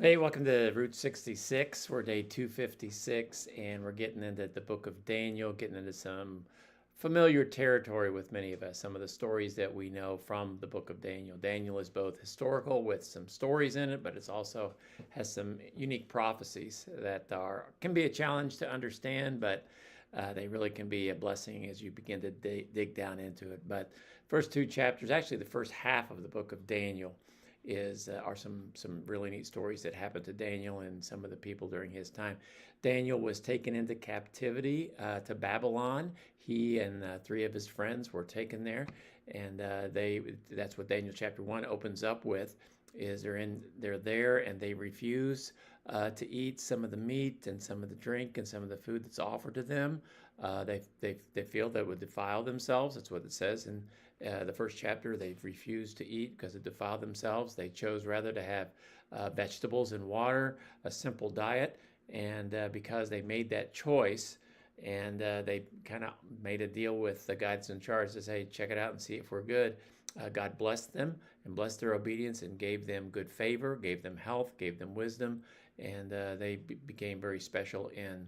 Hey, welcome to Route 66. We're day 256, and we're getting into the book of Daniel, getting into some familiar territory with many of us, some of the stories that we know from the book of Daniel. Daniel is both historical with some stories in it, but it also has some unique prophecies that can be a challenge to understand, but they really can be a blessing as you begin to dig down into it. But first two chapters, actually the first half of the book of Daniel, are some really neat stories that happened to Daniel and some of the people during his time. Daniel was taken into captivity to Babylon. He and three of his friends were taken there, and that's what Daniel chapter 1 opens up with. They're there and they refuse to eat some of the meat and some of the drink and some of the food that's offered to them. They feel that would defile themselves. That's what it says in the first chapter. They've refused to eat because it defiled themselves. They chose rather to have vegetables and water, a simple diet, and because they made that choice, and they kind of made a deal with the guy that's in charge to say, check it out and see if we're good. God blessed them and blessed their obedience and gave them good favor, gave them health, gave them wisdom, and they became very special in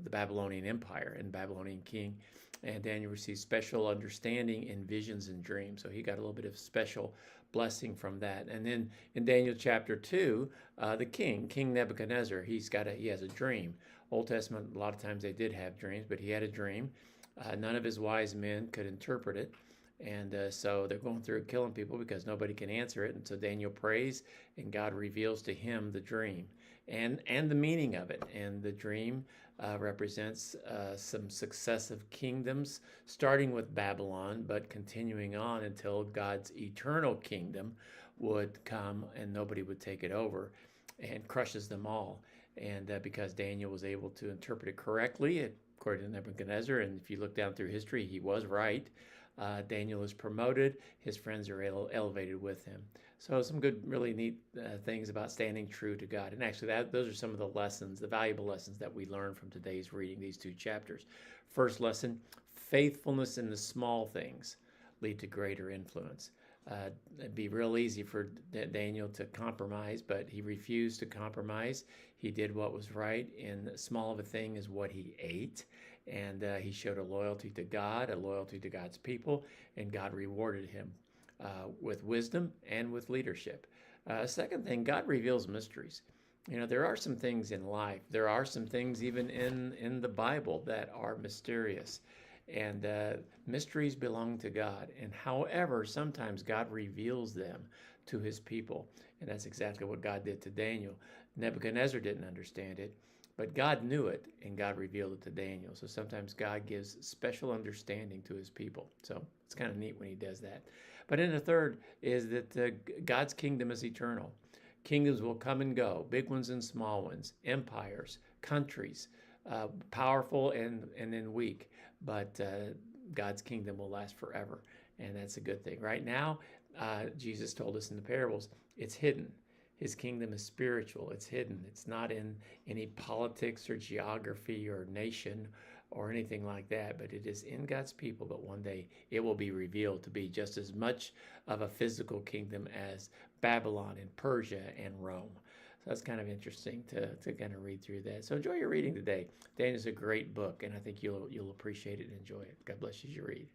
the Babylonian Empire and Babylonian king. And Daniel received special understanding in visions and dreams. So he got a little bit of special blessing from that. And then in Daniel chapter 2, the King Nebuchadnezzar, he has a dream. Old Testament, a lot of times they did have dreams, but he had a dream. None of his wise men could interpret it. And so they're going through killing people because nobody can answer it. And so Daniel prays, and God reveals to him the dream and the meaning of it. And the dream represents some successive kingdoms, starting with Babylon, but continuing on until God's eternal kingdom would come and nobody would take it over, and crushes them all. And because Daniel was able to interpret it correctly, according to Nebuchadnezzar, and if you look down through history, he was right. Daniel is promoted. His friends are elevated with him. So some good, really neat things about standing true to God. And actually, those are some of the lessons, the valuable lessons that we learn from today's reading, these two chapters. First lesson, faithfulness in the small things lead to greater influence. It'd be real easy for Daniel to compromise, but he refused to compromise. He did what was right, and small of a thing is what he ate. And he showed a loyalty to God, a loyalty to God's people, and God rewarded him with wisdom and with leadership. Second thing, God reveals mysteries. You know, there are some things in life, there are some things even in the Bible that are mysterious. And mysteries belong to God. And however, sometimes God reveals them to his people. And that's exactly what God did to Daniel. Nebuchadnezzar didn't understand it, but God knew it, and God revealed it to Daniel. So sometimes God gives special understanding to his people. So it's kind of neat when he does that. But then the third is that God's kingdom is eternal. Kingdoms will come and go, big ones and small ones, empires, countries, powerful and then weak. But God's kingdom will last forever, and that's a good thing. Right now, Jesus told us in the parables, it's hidden. His kingdom is spiritual. It's hidden. It's not in any politics or geography or nation or anything like that, but it is in God's people. But one day it will be revealed to be just as much of a physical kingdom as Babylon and Persia and Rome. So that's kind of interesting to kind of read through that. So enjoy your reading today. Daniel's a great book, and I think you'll appreciate it and enjoy it. God bless you as you read.